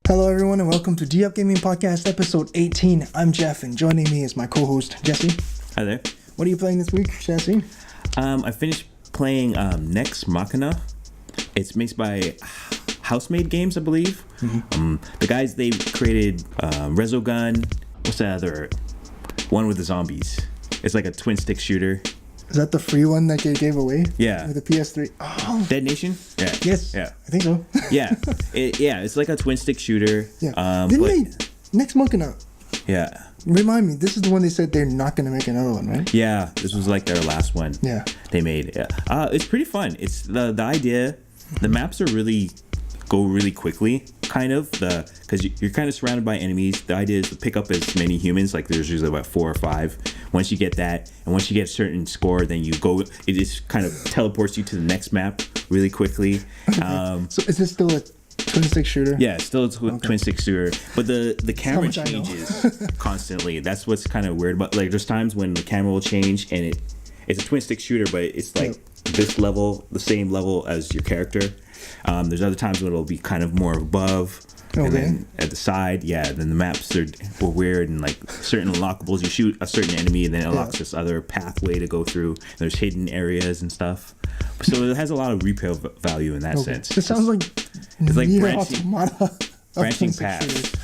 Hello everyone and welcome to D Up Gaming Podcast episode 18. I'm Jeff and joining me is my co-host Jesse. Hi there. What are you playing this week, Jesse? I finished playing Nex Machina. It's made by Housemade Games, I believe. Mm-hmm. The guys, they created Resogun. What's that other one with the zombies? It's like a twin stick shooter. Is that the free one that they gave away? Yeah. With the PS3? Oh. Dead Nation? Yeah. Yes. Yeah. I think so. Yeah. It's like a twin stick shooter. Yeah. Next Machina. Yeah. Remind me, this is the one they said they're not going to make another one, right? Yeah. This was like their last one. Yeah. They made. Yeah. It's pretty fun. It's the idea. The maps are go really quickly, kind of, because you're kind of surrounded by enemies. The idea is to pick up as many humans, like there's usually about 4 or 5. Once you get that, and once you get a certain score, then it just kind of teleports you to the next map really quickly. So is this still a twin stick shooter? Yeah, it's still a twin stick shooter, but the camera changes constantly. That's what's kind of weird about, like, there's times when the camera will change and it's a twin stick shooter, but it's like this level, the same level as your character. There's other times when it'll be kind of more above, and then at the side, then the maps were weird, and like certain unlockables, you shoot a certain enemy and then it unlocks this other pathway to go through. There's hidden areas and stuff, so it has a lot of replay value in that sense. It sounds like it's like branching paths.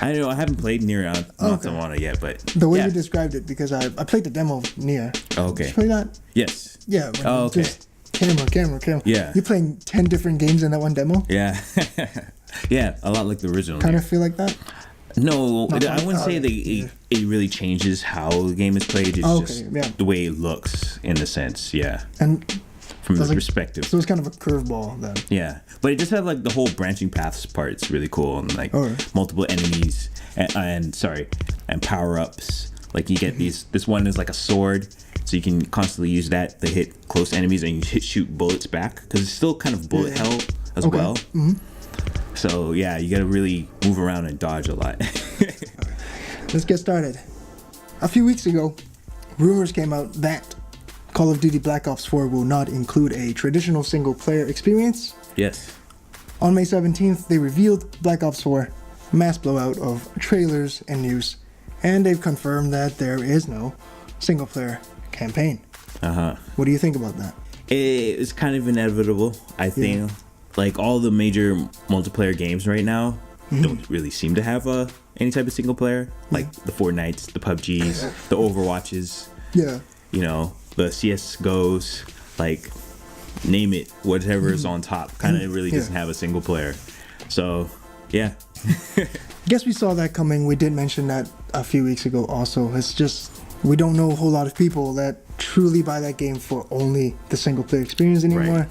I know I haven't played Nier Automata yet, but the way you described it, because I played the demo of Nier. Okay. Did you play that? Yes. Yeah. Okay. Just camera. Yeah. You're playing 10 different games in that one demo? Yeah. Yeah, a lot like the original. Kind of feel like that? No, I wouldn't say it really changes how the game is played. It's just the way it looks, in a sense, And from the perspective. So it's kind of a curveball then. Yeah, but it just had like the whole branching paths part. It's really cool, and like multiple enemies and power-ups. Like you get this one is like a sword, so you can constantly use that to hit close enemies, and you shoot bullets back, because it's still kind of bullet hell as well. Mm-hmm. So yeah, you gotta really move around and dodge a lot. Let's get started. A few weeks ago, rumors came out that Call of Duty Black Ops 4 will not include a traditional single-player experience. Yes. On May 17th, they revealed Black Ops 4, mass blowout of trailers and news, and they've confirmed that there is no single-player campaign. What do you think about that? It's kind of inevitable, I think. Like, all the major multiplayer games right now don't really seem to have any type of single player. Like the Fortnites, the PUBGs, the Overwatches. Yeah. You know, the CSGOs, like, name it, whatever is on top, kind of really doesn't have a single player. So, yeah. Guess we saw that coming. We did mention that a few weeks ago also. It's just, we don't know a whole lot of people that truly buy that game for only the single player experience anymore. Right.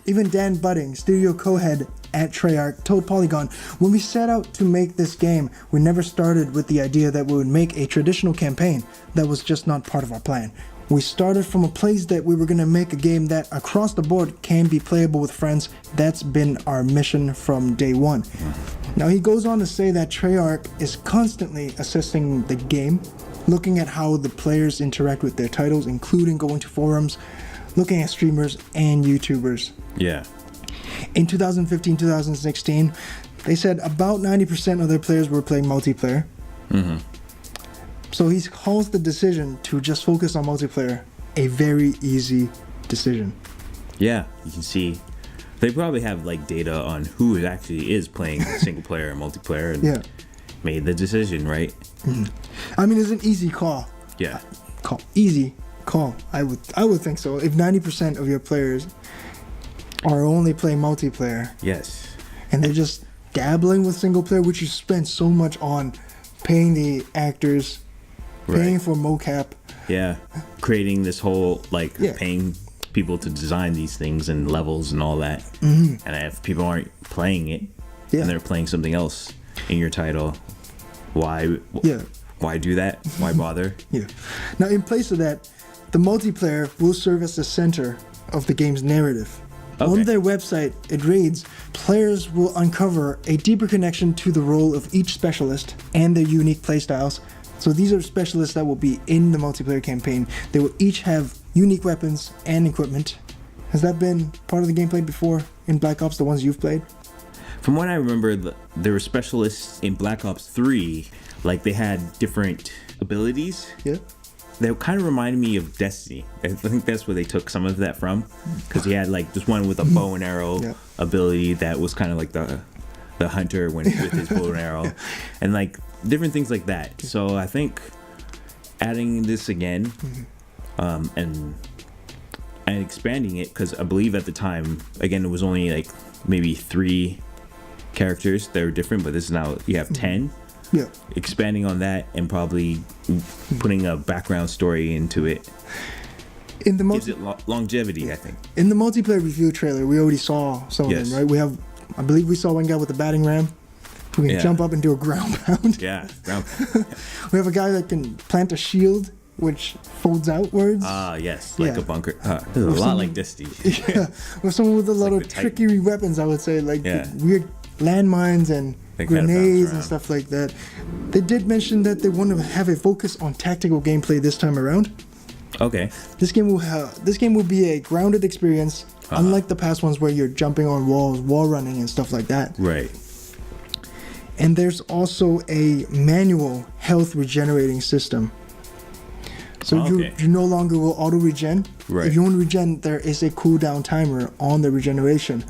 Even Dan Budding, studio co-head at Treyarch, told Polygon, when we set out to make this game, we never started with the idea that we would make a traditional campaign. That was just not part of our plan. We started from a place that we were going to make a game that across the board can be playable with friends. That's been our mission from day one. Now he goes on to say that Treyarch is constantly assessing the game, looking at how the players interact with their titles, including going to forums, looking at streamers and YouTubers. Yeah. In 2015-2016, they said about 90% of their players were playing multiplayer. So he calls the decision to just focus on multiplayer a very easy decision. Yeah, you can see they probably have like data on who actually is playing single player and multiplayer, and made the decision, right? I mean, it's an easy call. Yeah. Easy call. I would think so. If 90% of your players are only playing multiplayer. Yes. And they're just dabbling with single player, which you spend so much on paying the actors, paying for mocap. Yeah. Creating this whole, like, paying people to design these things and levels and all that. And if people aren't playing it and they're playing something else in your title, why do that? Why bother? Now, in place of that, the multiplayer will serve as the center of the game's narrative. On their website, it reads, players will uncover a deeper connection to the role of each specialist and their unique playstyles. So these are specialists that will be in the multiplayer campaign. They will each have unique weapons and equipment. Has that been part of the gameplay before in Black Ops, the ones you've played? From what I remember, there were specialists in Black Ops 3. Like, they had different abilities. Yeah. They kind of reminded me of Destiny. I think that's where they took some of that from. Because he had, like, this one with a bow and arrow ability that was kind of like the hunter with his bow and arrow. And, like, different things like that. So I think adding this again and expanding it, because I believe at the time, again, it was only, like, maybe 3 characters that were different, but this is now, you have 10. Yeah. Expanding on that and probably putting a background story into it in the gives it longevity, I think. In the multiplayer review trailer, we already saw some of them, right? I believe we saw one guy with a batting ram who can jump up and do a ground pound. Yeah, ground. We have a guy that can plant a shield, which folds outwards. Yes, like a bunker. It's a lot like Destiny. Yeah, or someone with a lot of tricky weapons, I would say, like weird landmines and grenades and stuff like that. They did mention that they want to have a focus on tactical gameplay this time around. Okay. This game will be a grounded experience, unlike the past ones where you're jumping on walls, wall running, and stuff like that. Right. And there's also a manual health regenerating system. So you no longer will auto regen. Right. If you want to regen, there is a cooldown timer on the regeneration.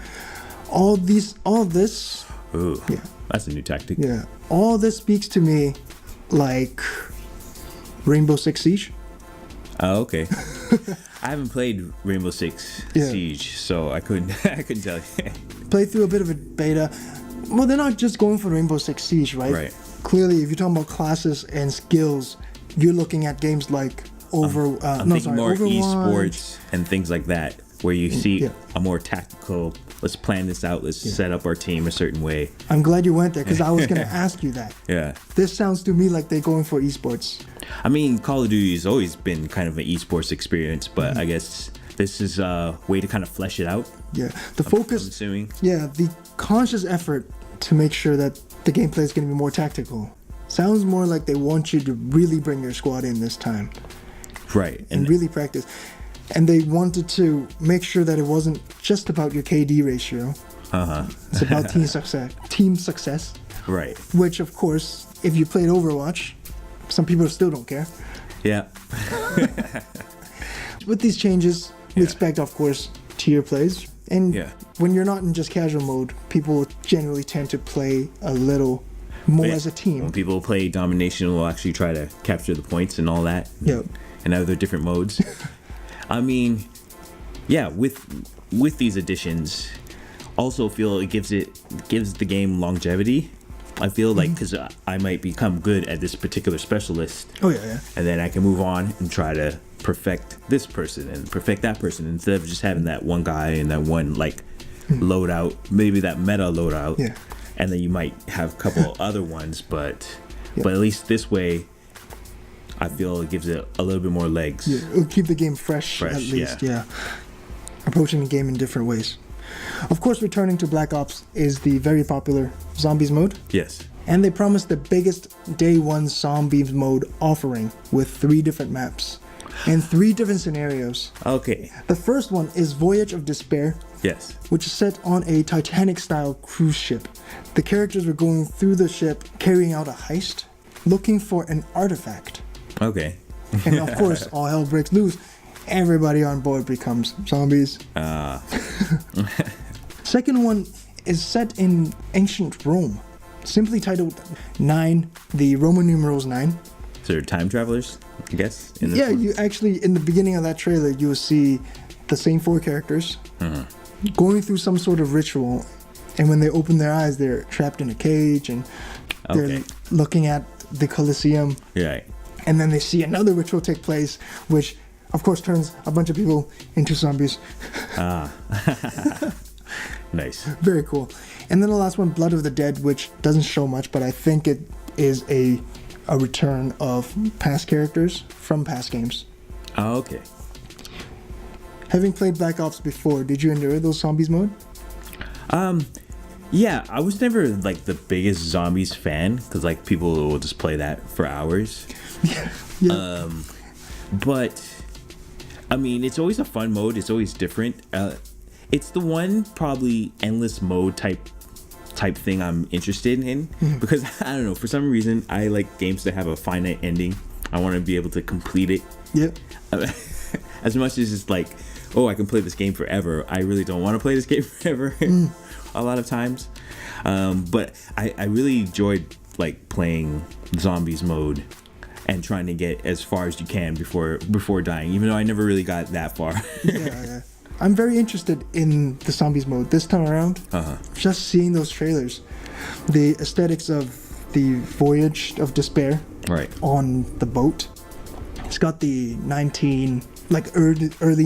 All this. Ooh. Yeah. That's a new tactic. Yeah. All this speaks to me like Rainbow Six Siege. Oh, okay. I haven't played Rainbow Six Siege, so I couldn't tell you. Played through a bit of a beta. Well, they're not just going for Rainbow Six Siege, right? Right. Clearly, if you're talking about classes and skills, you're looking at games like I'm thinking more Overwatch. esports and things like that, where you see a more tactical, let's plan this out, let's set up our team a certain way. I'm glad you went there, because I was going to ask you that. Yeah. This sounds to me like they're going for esports. I mean, Call of Duty has always been kind of an esports experience, but I guess this is a way to kind of flesh it out. Yeah. The focus. I'm assuming. Yeah, the conscious effort to make sure that the gameplay is going to be more tactical. Sounds more like they want you to really bring your squad in this time. Right. And really practice. And they wanted to make sure that it wasn't just about your KD ratio. It's about team success. Right. Which, of course, if you played Overwatch, some people still don't care. Yeah. With these changes, we expect, of course, tier plays. And when you're not in just casual mode, people generally tend to play a little more as a team. When people play domination, will actually try to capture the points and all that. Yeah. And other different modes. I mean, with these additions, also feel it gives the game longevity. I feel like because I might become good at this particular specialist. Oh yeah. And then I can move on and try to perfect this person and perfect that person instead of just having that one guy and that one like loadout, maybe that meta loadout. Yeah. And then you might have a couple other ones, but at least this way, I feel it gives it a little bit more legs. Yeah, it'll keep the game fresh at least. Yeah. Approaching the game in different ways. Of course, returning to Black Ops is the very popular Zombies mode. Yes. And they promised the biggest day one Zombies mode offering with 3 different maps and 3 different scenarios. Okay. The first one is Voyage of Despair. Yes. Which is set on a Titanic-style cruise ship. The characters are going through the ship, carrying out a heist, looking for an artifact. Okay. And of course, all hell breaks loose. Everybody on board becomes zombies. Second one is set in ancient Rome, simply titled 9, the Roman numerals 9. So they're time travelers, I guess? You actually, in the beginning of that trailer, you will see the same 4 characters going through some sort of ritual. And when they open their eyes, they're trapped in a cage and they're looking at the Colosseum. Right. And then they see another ritual take place, which, of course, turns a bunch of people into zombies. Nice. Very cool. And then the last one, Blood of the Dead, which doesn't show much, but I think it is a return of past characters from past games. Oh, okay. Having played Black Ops before, did you enjoy those zombies mode? Yeah, I was never like the biggest zombies fan because like people will just play that for hours. Yeah. But I mean, it's always a fun mode. It's always different. It's the one probably endless mode type type thing I'm interested in because I don't know, for some reason I like games that have a finite ending. I want to be able to complete it. Yep. As much as it's like, oh, I can play this game forever. I really don't want to play this game forever. A lot of times, but I really enjoyed like playing zombies mode and trying to get as far as you can before dying. Even though I never really got that far. Yeah. I'm very interested in the zombies mode this time around. Just seeing those trailers, the aesthetics of the Voyage of Despair, right, on the boat. It's got the early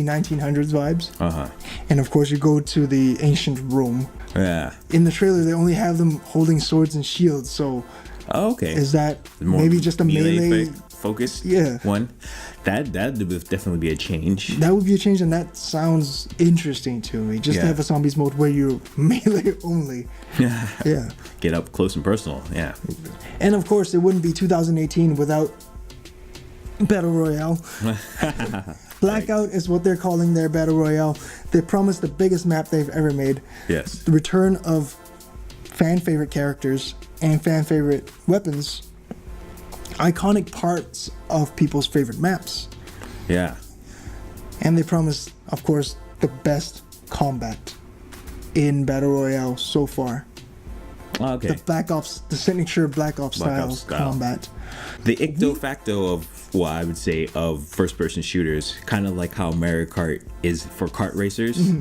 1900s vibes. And of course, you go to the ancient Rome. Yeah. In the trailer, they only have them holding swords and shields. So, okay, is that more maybe just a melee focused? Yeah. One. That would definitely be a change. That would be a change, and that sounds interesting to me. Just to have a zombies mode where you're melee only. Yeah. Get up close and personal. Yeah. And of course, it wouldn't be 2018 without Battle Royale. Blackout is what they're calling their Battle Royale. They promised the biggest map they've ever made. Yes. The return of fan favorite characters and fan favorite weapons. Iconic parts of people's favorite maps. Yeah. And they promised, of course, the best combat in Battle Royale so far. Okay. The Black Ops, the signature Black Ops style combat. The icto facto of, well, I would say, of first-person shooters, kind of like how Mario Kart is for kart racers.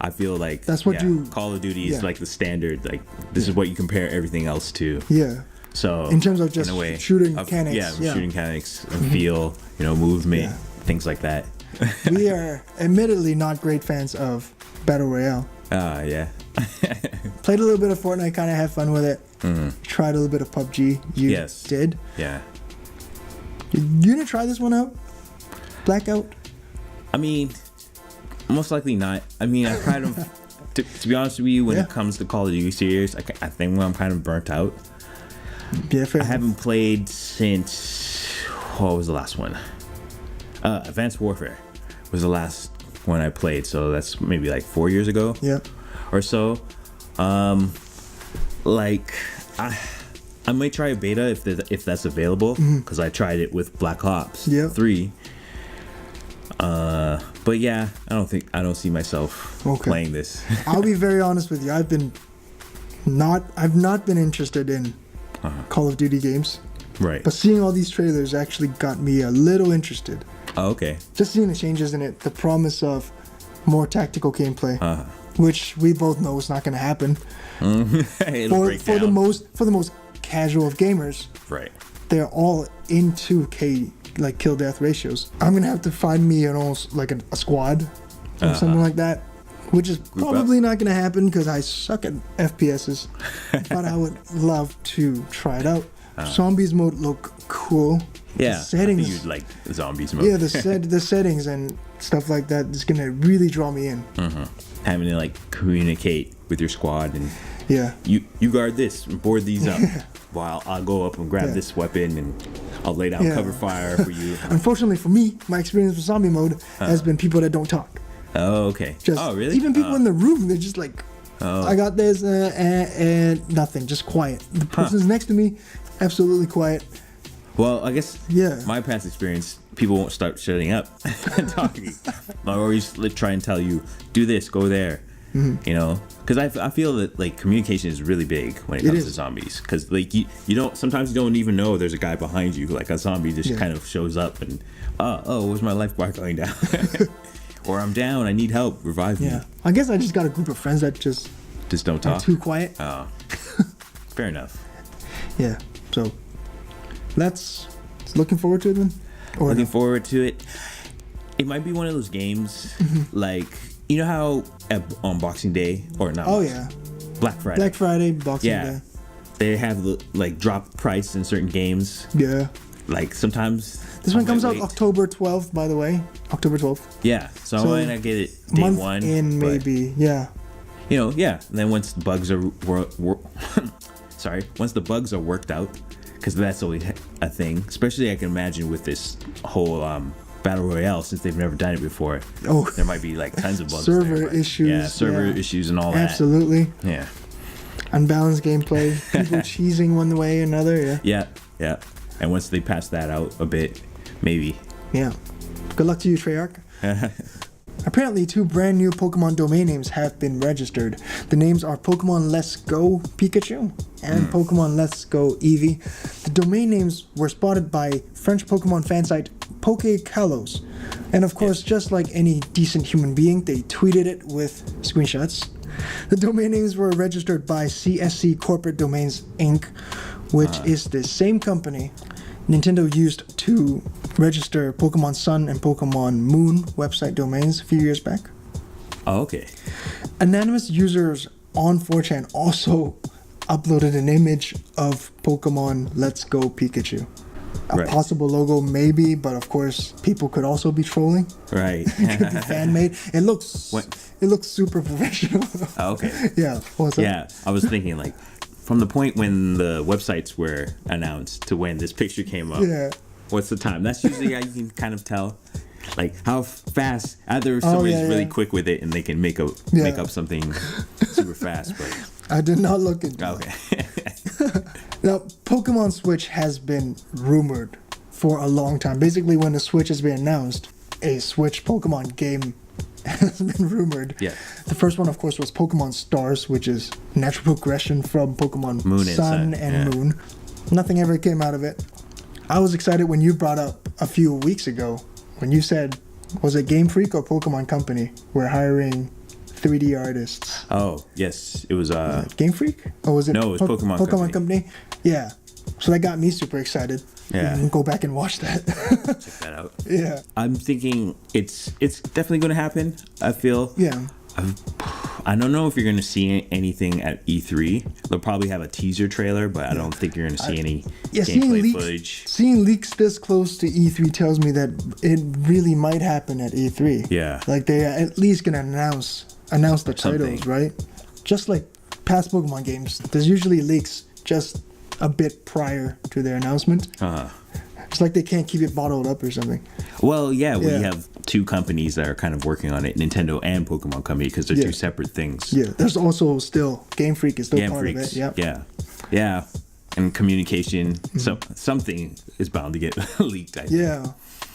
I feel like that's what Call of Duty is like the standard. Like, this is what you compare everything else to. Yeah. So in terms of just shooting mechanics, shooting mechanics, and feel, movement, things like that. We are admittedly not great fans of Battle Royale. Yeah. Played a little bit of Fortnite, kind of had fun with it. Tried a little bit of PUBG. You did? Yeah. You gonna try this one out? Blackout? I mean, most likely not. I mean, I kind of, to be honest with you, when it comes to Call of Duty series, I think I'm kind of burnt out. Yeah, fair. I haven't played since, what was the last one? Advanced Warfare was the last one I played, so that's maybe like 4 years ago. Yeah. Or so. Like, I might try a beta if that's available, because I tried it with Black Ops 3. But yeah, I don't see myself playing this. I'll be very honest with you. I've not been interested in Call of Duty games. Right. But seeing all these trailers actually got me a little interested. Oh, okay. Just seeing the changes in it, the promise of more tactical gameplay, which we both know is not going to happen. For the most casual of gamers. Right. They're all in 2K like kill death ratios. I'm gonna have to find me a squad or something like that, which is probably not gonna happen because I suck at FPSs. But I would love to try it out. Zombies mode look cool. Yeah, the settings. I think you'd like zombies mode. Yeah, the settings and stuff like that is gonna really draw me in. Having to like communicate with your squad and you guard this and board these up while I'll go up and grab this weapon and I'll lay down cover fire for you. Unfortunately for me, my experience with zombie mode has been people that don't talk. Oh, okay. Really? Even people in the room, they're just like, I got this, and nothing, just quiet. The person's next to me, absolutely quiet. Well, I guess my past experience, people won't start shutting up and talking. I always try and tell you, do this, go there. Because I feel that like communication is really big when it comes to zombies. Because like you don't, sometimes you don't even know there's a guy behind you. Like a zombie just kind of shows up and where's my life bar going down? Or I'm down, I need help, revive me. I guess I just got a group of friends that just don't talk. Too quiet. Oh, fair enough. Yeah. So let's looking forward to it then. Looking forward to it. It might be one of those games like. You know how on Boxing Day or not? Black Friday, Boxing Day. They have the like drop price in certain games. Yeah. Like sometimes. This one comes out October 12th, by the way. October 12th. Yeah, so I might not get it day month one. In maybe, yeah. And then once the bugs are once the bugs are worked out, because that's always a thing. Especially I can imagine with this whole Battle Royale, since they've never done it before. There might be like tons of bugs. Server issues. Yeah, server issues and all that. Absolutely. Yeah. unbalanced gameplay, people cheesing one way or another. Yeah. And once they pass that out a bit, maybe. Yeah. Good luck to you, Treyarch. Apparently, 2 brand new Pokemon domain names have been registered. The names are Pokemon Let's Go Pikachu and Pokemon Let's Go Eevee. The domain names were spotted by French Pokemon fan site PokeCalos. And of course, just like any decent human being, they tweeted it with screenshots. The domain names were registered by CSC Corporate Domains Inc., which is the same company Nintendo used to register Pokemon Sun and Pokemon Moon website domains a few years back. Oh, okay. Anonymous users on 4chan also uploaded an image of Pokemon Let's Go Pikachu. A possible logo maybe, but of course people could also be trolling. Right. It could be fan made. It looks super professional. Oh, okay. Yeah. What's up? Yeah, I was thinking like from the point when the websites were announced to when this picture came up. Yeah. What's the time? That's usually how you can kind of tell, like how fast. Either somebody's really quick with it and they can make up something super fast. But I did not look into it. Okay. Now, Pokemon Switch has been rumored for a long time. Basically, when the Switch has been announced, a Switch Pokemon game has been rumored. Yeah. The first one, of course, was Pokemon Stars, which is natural progression from Pokemon Moon Sun and Moon. Nothing ever came out of it. I was excited when you brought up a few weeks ago when you said, was it Game Freak or Pokemon Company? We're hiring 3D artists. Oh, yes. It was Game Freak? Or was it No, it was Pokemon Company? Yeah. So that got me super excited. Yeah. You can go back and watch that. Check that out. Yeah. I'm thinking it's definitely going to happen. I feel. Yeah. I don't know if you're going to see anything at E3. They'll probably have a teaser trailer, but I don't think you're going to see any gameplay footage. Seeing leaks this close to E3 tells me that it really might happen at E3. Yeah. Like they're at least going to announce the titles, right? Just like past Pokemon games, there's usually leaks just a bit prior to their announcement. It's like they can't keep it bottled up or something. Well, yeah, we have 2 companies that are kind of working on it, Nintendo and Pokemon Company, because they're 2 separate things. Yeah, there's also still Game Freak is still part of it. Yeah. And communication, so something is bound to get leaked, I think. Yeah.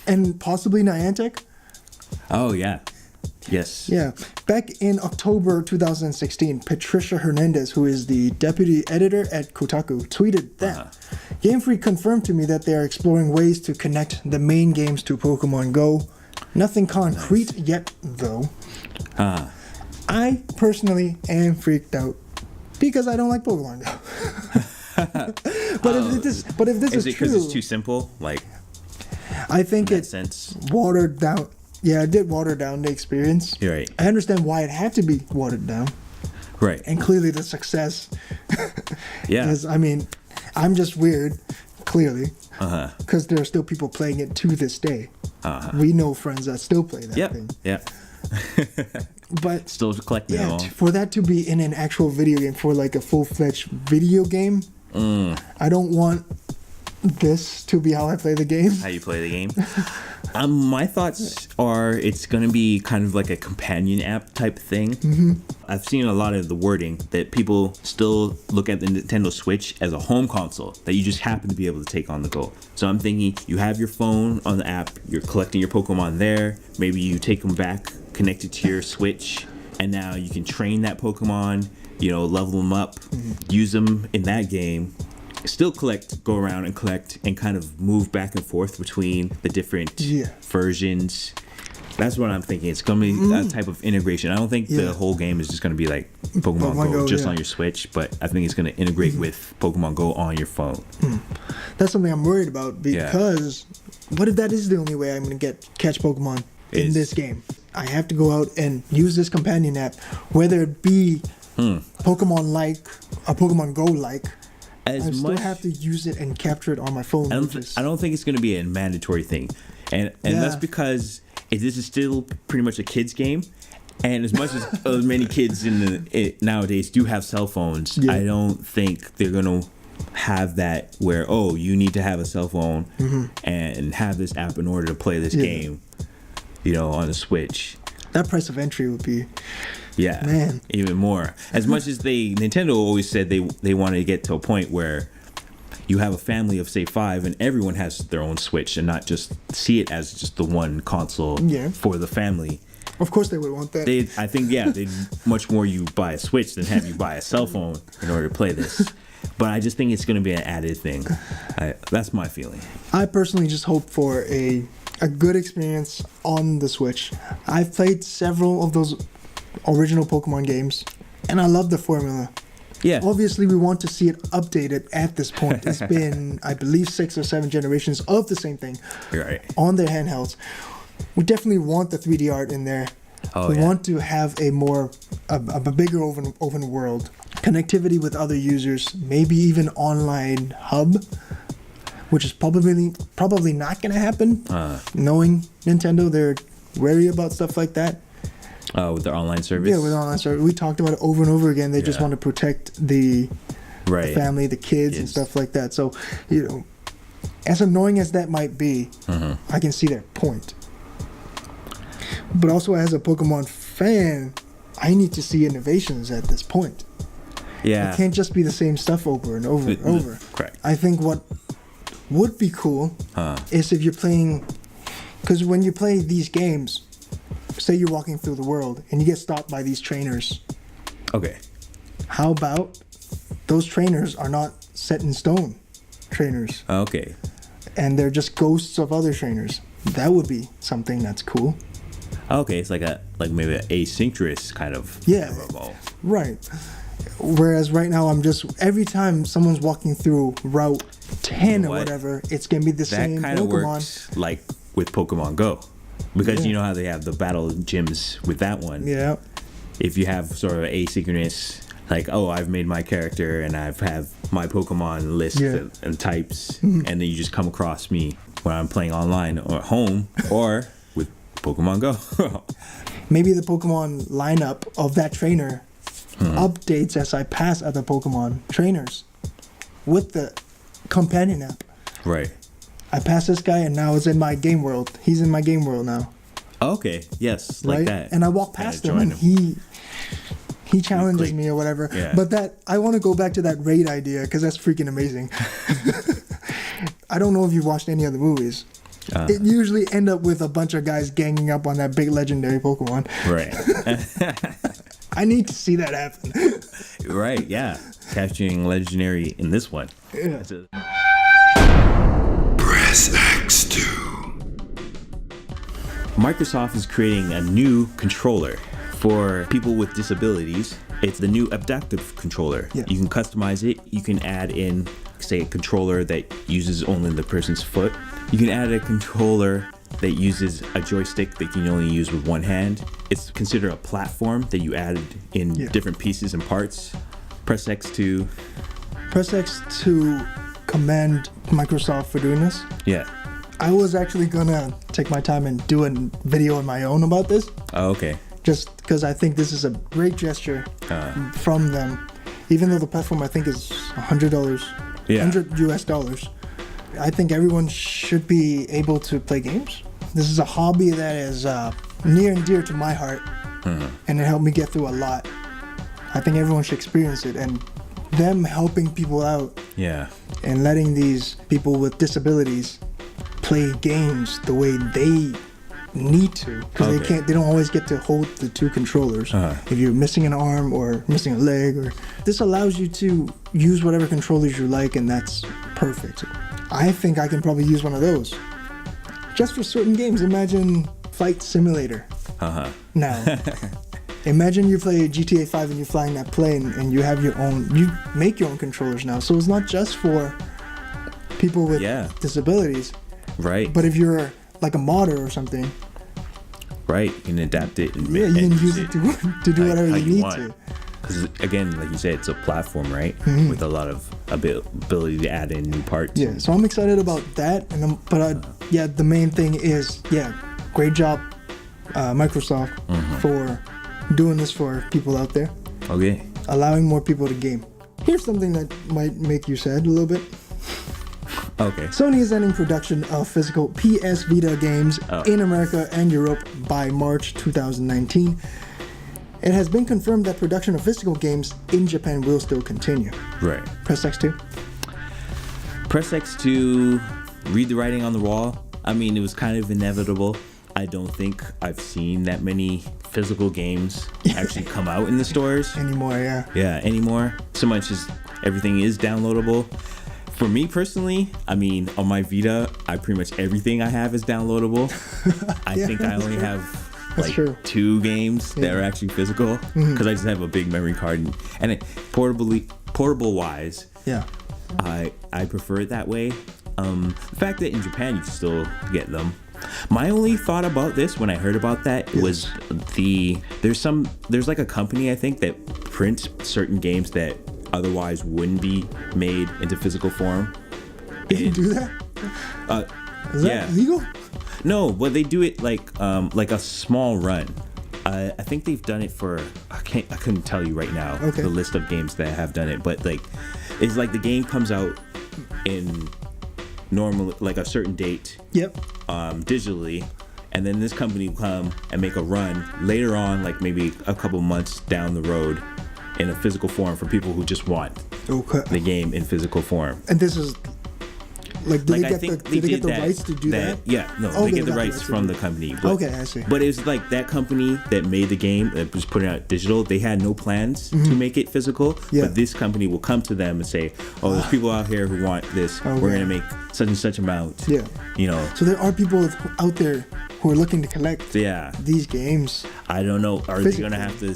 And possibly Niantic. Oh, yeah. Yes. Yeah. Back in October 2016, Patricia Hernandez, who is the deputy editor at Kotaku, tweeted that Game Freak confirmed to me that they are exploring ways to connect the main games to Pokemon Go. Nothing concrete yet, though. I personally am freaked out because I don't like Pokemon Go. But if this is true, is it because it's too simple? Like, I think it's watered down. Yeah, it did water down the experience. You're right. I understand why it had to be watered down. Right. And clearly the success. Yeah. Because, I mean, I'm just weird, clearly. Because there are still people playing it to this day. We know friends that still play that thing. Yeah. But still collecting it all. For that to be in an actual video game, for like a full-fledged video game, I don't want this to be how I play the game. How you play the game? My thoughts are it's going to be kind of like a companion app type thing. I've seen a lot of the wording that people still look at the Nintendo Switch as a home console that you just happen to be able to take on the go. So I'm thinking you have your phone on the app, you're collecting your Pokemon there, maybe you take them back, connect it to your Switch, and now you can train that Pokemon, level them up, use them in that game. Still go around and collect and kind of move back and forth between the different versions. That's what I'm thinking. It's going to be that type of integration. I don't think the whole game is just going to be like Pokemon Go just on your Switch, but I think it's going to integrate with Pokemon Go on your phone. That's something I'm worried about because what if that is the only way I'm going to catch Pokemon in this game? I have to go out and use this companion app, whether it be Pokemon-like or Pokemon Go-like. I still have to use it and capture it on my phone. I don't think it's going to be a mandatory thing. And that's because this is still pretty much a kid's game. And as much as many kids nowadays do have cell phones, I don't think they're going to have that where, you need to have a cell phone and have this app in order to play this game, on the Switch. That price of entry would be Yeah, Man. even more. As much as Nintendo always said they wanted to get to a point where you have a family of say 5 and everyone has their own Switch and not just see it as just the one console for the family. Of course they would want that. I think they'd much more you buy a Switch than have you buy a cell phone in order to play this. But I just think it's going to be an added thing. That's my feeling. I personally just hope for a good experience on the Switch. I've played several of those original Pokemon games, and I love the formula. Yeah. Obviously, we want to see it updated at this point. It's been, I believe, 6 or 7 generations of the same thing on their handhelds. We definitely want the 3D art in there. We want to have a bigger open world. Connectivity with other users, maybe even online hub, which is probably not going to happen. Knowing Nintendo, they're wary about stuff like that. With their online service? Yeah, with online service. We talked about it over and over again. They just want to protect the family, the kids, and stuff like that. So, as annoying as that might be, I can see their point. But also, as a Pokemon fan, I need to see innovations at this point. Yeah. It can't just be the same stuff over and over and over. Correct. I think what would be cool is if you're playing... Because when you play these games... Say you're walking through the world and you get stopped by these trainers. Okay. How about those trainers are not set in stone trainers? Okay. And they're just ghosts of other trainers. That would be something that's cool. Okay, it's like maybe an asynchronous kind of MMO. Right. Whereas right now every time someone's walking through Route 10 or whatever, it's gonna be the same Pokemon. That kind of works like with Pokemon Go. Because you know how they have the battle gyms with that one. Yeah. If you have sort of asynchronous, like, I've made my character and I've have my Pokemon list and types, and then you just come across me when I'm playing online or at home or with Pokemon Go. Maybe the Pokemon lineup of that trainer updates as I pass other Pokemon trainers with the companion app. Right. I passed this guy and now it's in my game world. He's in my game world now. Okay, yes, like that. And I walk past him and he challenges me or whatever. Yeah. But I want to go back to that raid idea because that's freaking amazing. I don't know if you've watched any of the movies. It usually end up with a bunch of guys ganging up on that big legendary Pokemon. Right. I need to see that happen. Right, yeah. Capturing legendary in this one. Yeah. Press X2. Microsoft is creating a new controller for people with disabilities. It's the new adaptive controller. Yeah. You can customize it. You can add in, say, a controller that uses only the person's foot. You can add a controller that uses a joystick that you can only use with one hand. It's considered a platform that you added in different pieces and parts. Press X to commend Microsoft for doing this. Yeah. I was actually gonna take my time and do a video on my own about this. Oh, okay. Just because I think this is a great gesture from them. Even though the platform I think is $100, $100 US. I think everyone should be able to play games. This is a hobby that is near and dear to my heart, and it helped me get through a lot. I think everyone should experience it, and them helping people out and letting these people with disabilities play games the way they need to, because they don't always get to hold the two controllers. If you're missing an arm or missing a leg, or this allows you to use whatever controllers you like, and that's perfect. I think I can probably use one of those just for certain games. Imagine Flight Simulator. Now imagine you play GTA 5 and you're flying that plane and you have you make your own controllers now, so it's not just for people with disabilities, right? But if you're like a modder or something, right, you can adapt it and you can use it to do whatever you need to. Because again, like you said, it's a platform, right? With a lot of ability to add in new parts. Yeah, so I'm excited about that. The main thing is, great job, Microsoft, for doing this for people out there. Okay. Allowing more people to game. Here's something that might make you sad a little bit. Okay. Sony is ending production of physical PS Vita games in America and Europe by March 2019. It has been confirmed that production of physical games in Japan will still continue. Right. Press X2? Press X2, read the writing on the wall. I mean, it was kind of inevitable. I don't think I've seen that many physical games actually come out in the stores. Anymore, yeah. Yeah, anymore. So much as everything is downloadable. For me personally, I mean, on my Vita, pretty much everything I have is downloadable. I think I only have like 2 games that are actually physical because I just have a big memory card. And it, portable wise, yeah, I prefer it that way. The fact that in Japan you can still get them. My only thought about this when I heard about that was there's like a company I think that prints certain games that otherwise wouldn't be made into physical form. You can do that? Is that legal? No, but they do it like a small run. I think they've done it for I couldn't tell you right now the list of games that have done it, but like it's like the game comes out in normal like a certain date. Yep. Digitally, and then this company will come and make a run later on, like maybe a couple months down the road, in a physical form for people who just want the game in physical form. And this is like, did they get the rights to do that? Yeah, no, they get the rights from the company. But, I see. But it was like that company that made the game, that was putting out digital, they had no plans to make it physical. Yeah. But this company will come to them and say, oh, there's people out here who want this. We're going to make such and such amount. Yeah. You know. So there are people out there who are looking to collect these games. I don't know. Are they going to have to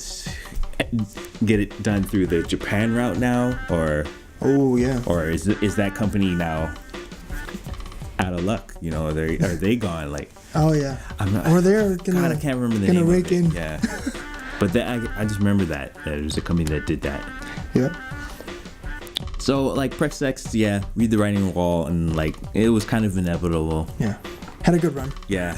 get it done through the Japan route now? Or or is that company now out of luck? You know, are they gone? Like, I'm not. Or they're gonna. God, I can't remember the name. Rake of it. in. Yeah, but I just remember that it was a company that did that. Yep. So like Press X, read the writing on the wall, and like it was kind of inevitable. Yeah. Had a good run. Yeah.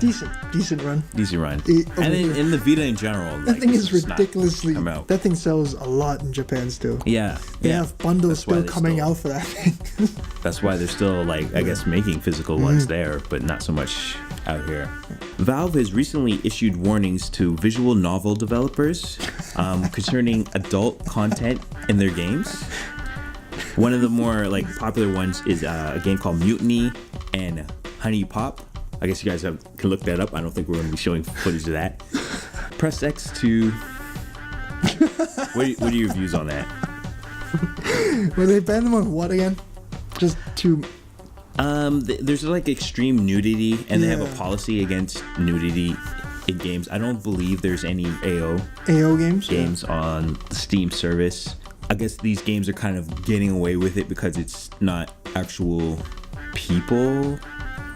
Decent run. Decent run. And in the Vita in general. That thing is ridiculously. That thing sells a lot in Japan still. Yeah. They have bundles still coming out for that thing. That's why they're still like, I guess, making physical ones there, but not so much out here. Valve has recently issued warnings to visual novel developers concerning adult content in their games. One of the more like popular ones is a game called Mutiny and Honey Pop. I guess you guys can look that up. I don't think we're going to be showing footage of that. Press X to... What are your views on that? Well, they banned them on what again? Just to... There's like extreme nudity, and they have a policy against nudity in games. I don't believe there's any AO games on the Steam service. I guess these games are kind of getting away with it because it's not actual people.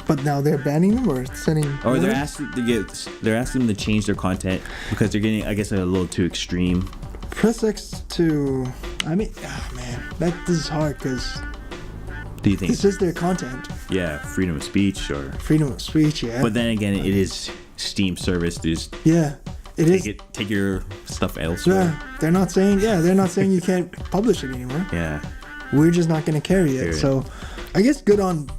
But now they're banning them or sending... Or they're asking them to change their content because they're getting, I guess, a little too extreme. Press X to... I mean, man, this is hard because... Do you think... This is their content. Yeah, freedom of speech or... Freedom of speech, yeah. But then again, it is Steam service. Take your stuff elsewhere. Yeah, they're not saying you can't publish it anymore. Yeah. We're just not going to carry it. So, I guess good on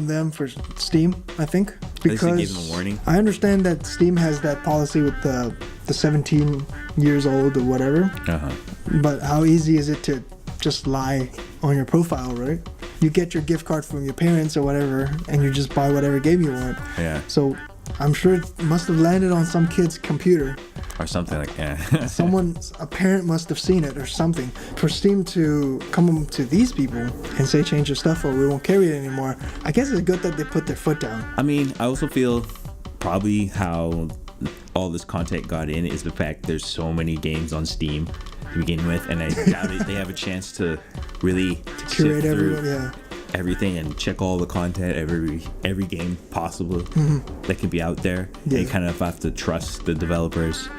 them for Steam, I think, because they gave them a warning. I understand that Steam has that policy with the 17 years old or whatever. But how easy is it to just lie on your profile, right? You get your gift card from your parents or whatever, and you just buy whatever game you want. Yeah. So I'm sure it must have landed on some kid's computer. Or something like that. A parent must have seen it or something. For Steam to come to these people and say change your stuff or we won't carry it anymore, I guess it's good that they put their foot down. I mean, I also feel probably how all this content got in is the fact there's so many games on Steam to begin with, and I doubt they have a chance to really curate everything and check all the content, every game possible that can be out there. Yeah. And you kind of have to trust the developers,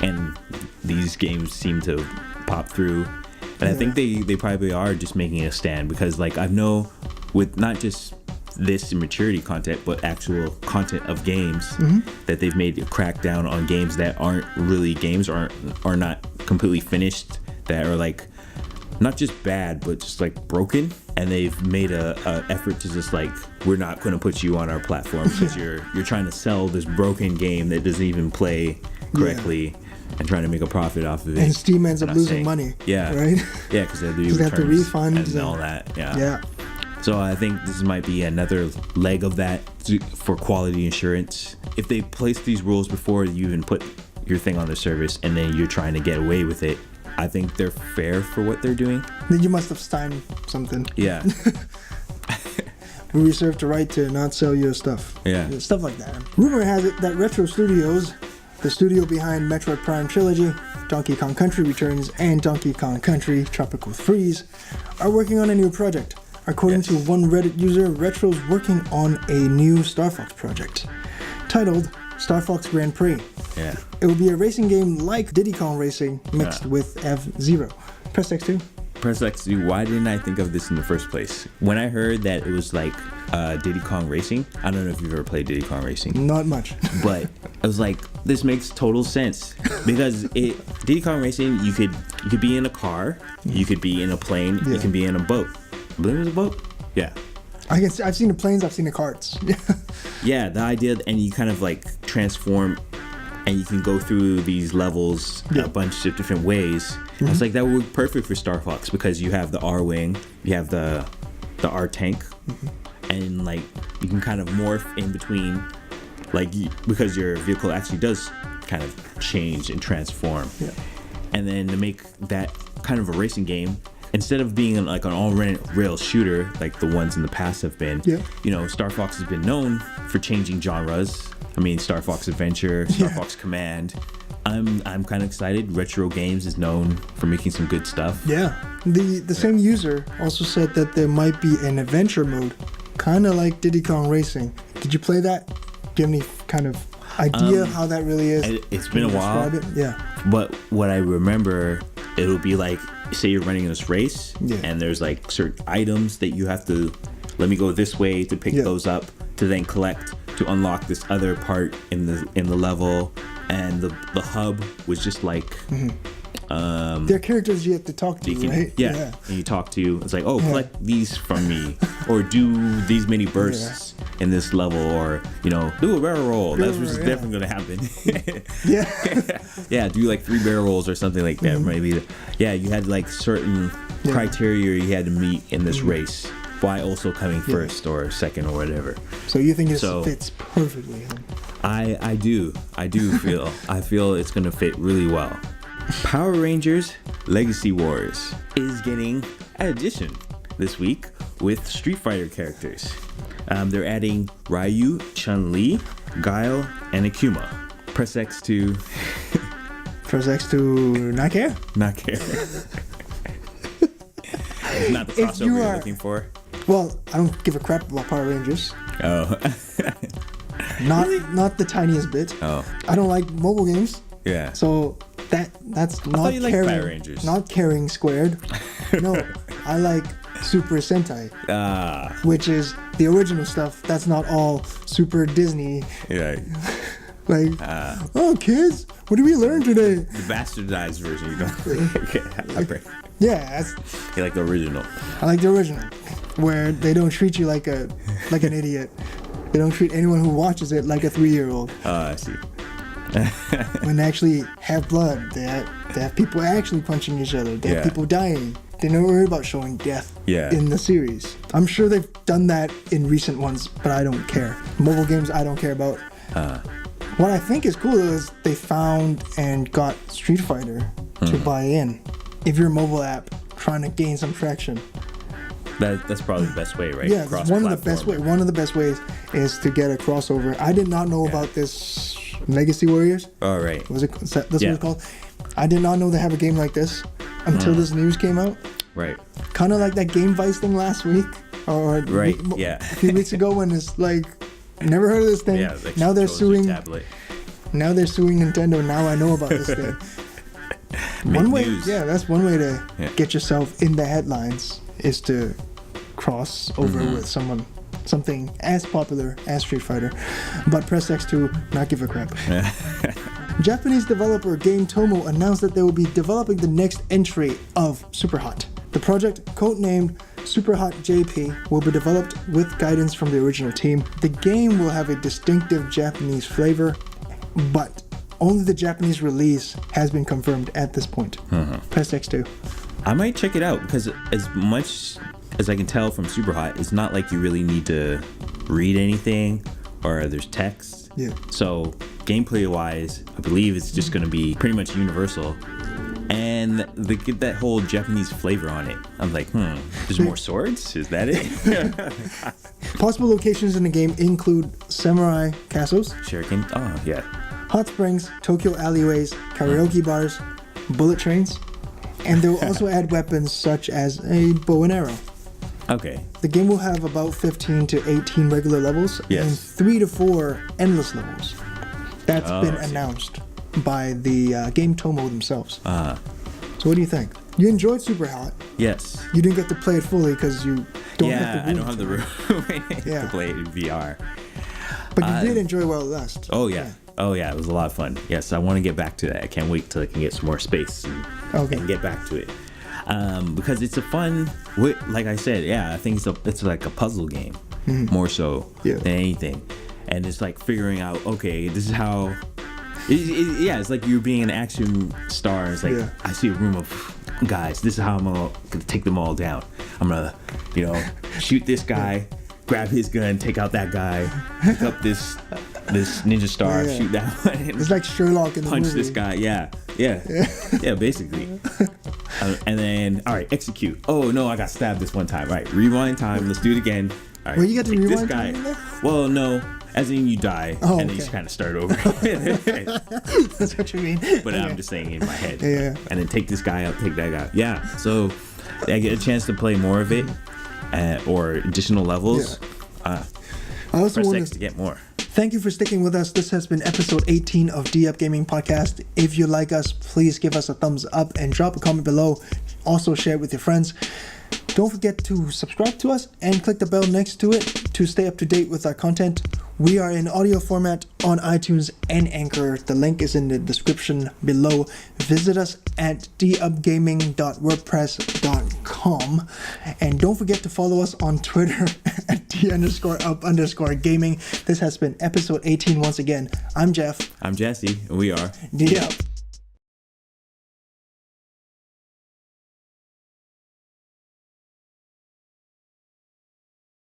and these games seem to pop through. And I think they probably are just making a stand because, like, I know with not just this immaturity content, but actual content of games that they've made a crackdown on games that aren't really games or are not completely finished, that are like not just bad but just like broken, and they've made a effort to just like, we're not going to put you on our platform because you're trying to sell this broken game that doesn't even play correctly. and trying to make a profit off of it. And Steam ends up Not losing saying- money. Yeah. Right? Yeah, because they They have to refund and all that. Yeah. Yeah. So I think this might be another leg of that for quality assurance. If they place these rules before you even put your thing on the service and then you're trying to get away with it, I think they're fair for what they're doing. Then you must have signed something. Yeah. We reserve the right to not sell your stuff. Yeah. Stuff like that. Rumor has it that Retro Studios, the studio behind Metroid Prime Trilogy, Donkey Kong Country Returns, and Donkey Kong Country Tropical Freeze, are working on a new project. According to one Reddit user, Retro's working on a new Star Fox project titled Star Fox Grand Prix. Yeah. It will be a racing game like Diddy Kong Racing mixed with F-Zero. Press X2. Press X2, why didn't I think of this in the first place? When I heard that it was like Diddy Kong Racing, I don't know if you've ever played Diddy Kong Racing. Not much. But I was like, this makes total sense. Because Diddy Kong Racing, you could be in a car, you could be in a plane, you can be in a boat. I believe it was a boat? Yeah. I've seen the planes, I've seen the carts. Yeah, the idea, and you kind of like transform and you can go through these levels a bunch of different ways. I was like, that would work perfect for Star Fox because you have the R-Wing, you have the R-Tank, and like you can kind of morph in between, like because your vehicle actually does kind of change and transform. Yeah. And then to make that kind of a racing game, instead of being like an all-rail shooter like the ones in the past have been, you know, Star Fox has been known for changing genres. I mean, Star Fox Adventure, Star Fox Command. I'm kind of excited. Retro Games is known for making some good stuff. Yeah. The same user also said that there might be an adventure mode, kind of like Diddy Kong Racing. Did you play that? Do you have any kind of idea how that really is? It's been a while. Yeah. But what I remember, it'll be like, say you're running this race, and there's like certain items that you have to, let me go this way to pick those up to then collect to unlock this other part in the level. And the hub was just like there are characters you have to talk to, right? Yeah. And you talk to, it's like, oh, collect these from me, or do these many bursts in this level, or you know, do a barrel roll. That's what's definitely gonna happen. Yeah, do like 3 barrel rolls or something like that. Maybe. Yeah, you had like certain criteria you had to meet in this race, while also coming first or second or whatever. So you think this fits perfectly? Huh? I do feel I feel it's gonna fit really well. Power Rangers Legacy Wars is getting an addition this week with Street Fighter characters. They're adding Ryu, Chun-Li, Guile, and Akuma. Press X to Press X to not care. Not care. It's not the crossover you're looking for. Well, I don't give a crap about Power Rangers. Oh. Not the tiniest bit. Oh. I don't like mobile games. Yeah. So that's not you caring. liked Power Rangers. Not caring squared. No, I like Super Sentai, which is the original stuff. That's not all Super Disney. Yeah. Like, oh kids, what did we learn today? The bastardized version, you know. Yeah, You like the original. I like the original, where they don't treat you like an idiot. They don't treat anyone who watches it like a 3-year-old. Oh, I see. When they actually have blood, they have people actually punching each other. They have people dying. They don't worry about showing death in the series. I'm sure they've done that in recent ones, but I don't care. Mobile games, I don't care about. What I think is cool is they found and got Street Fighter to buy in. If you're a mobile app trying to gain some traction. That's probably the best way, right? Yeah, one of the best ways is to get a crossover. I did not know about this Legacy Warriors. Oh, right. That's what it's called. I did not know they have a game like this until this news came out. Right. Kind of like that Game Vice thing last week, or a few weeks ago when it's like, never heard of this thing. Yeah, like now they're suing. Tablet. Now they're suing Nintendo. Now I know about this thing. That's one way to get yourself in the headlines is to cross over with something as popular as Street Fighter. But press X to not give a crap. Japanese developer GameTomo announced that they will be developing the next entry of Superhot. The project, codenamed Superhot JP, will be developed with guidance from the original team. The game will have a distinctive Japanese flavor, but Only the Japanese release has been confirmed at this point. Press X2. I might check it out because as much as I can tell from Superhot, it's not like you really need to read anything or there's text. Yeah. So gameplay wise, I believe it's just going to be pretty much universal. And they get that whole Japanese flavor on it. I'm like, there's more swords? Is that it? Possible locations in the game include samurai castles, Shuriken? Oh, yeah. hot springs, Tokyo alleyways, karaoke bars, bullet trains, and they will also add weapons such as a bow and arrow. Okay. The game will have about 15 to 18 regular levels and 3 to 4 endless levels. That's been announced by the GameTomo themselves. So what do you think? You enjoyed Superhot. Yes. You didn't get to play it fully because you don't have the room. I don't have the room to play it in VR. But you did enjoy while it lasted. Oh, yeah. Oh, yeah. It was a lot of fun. Yes, I want to get back to that. I can't wait till I can get some more space and get back to it. Because it's a fun, like I said, I think it's like a puzzle game more so than anything. And it's like figuring out, okay, this is how... it's like you being an action star. It's like, I see a room of guys. This is how I'm going to take them all down. I'm going to, shoot this guy, grab his gun, take out that guy, pick up this ninja star, shoot that one. It's like Sherlock in the punch movie. This guy. Yeah, basically. And then, all right, execute. Oh, no, I got stabbed this one time. All right, rewind time. Let's do it again. All right, Well, you got to take rewind this guy. time in there? Well, no. As in you die, and then you just kind of start over. That's what you mean. But I'm just saying in my head. Yeah. And then take this guy out, take that guy. Yeah. So I get a chance to play more of it, or additional levels. I also press want X to get more. Thank you for sticking with us. This has been episode 18 of D Up Gaming Podcast. If you like us, please give us a thumbs up and drop a comment below. Also share it with your friends. Don't forget to subscribe to us and click the bell next to it to stay up to date with our content. We are in audio format on iTunes and Anchor. The link is in the description below. Visit us at dupgaming.wordpress.com. And don't forget to follow us on Twitter at D_up_gaming. This has been episode 18 once again. I'm Jeff. I'm Jesse, and we are D Up.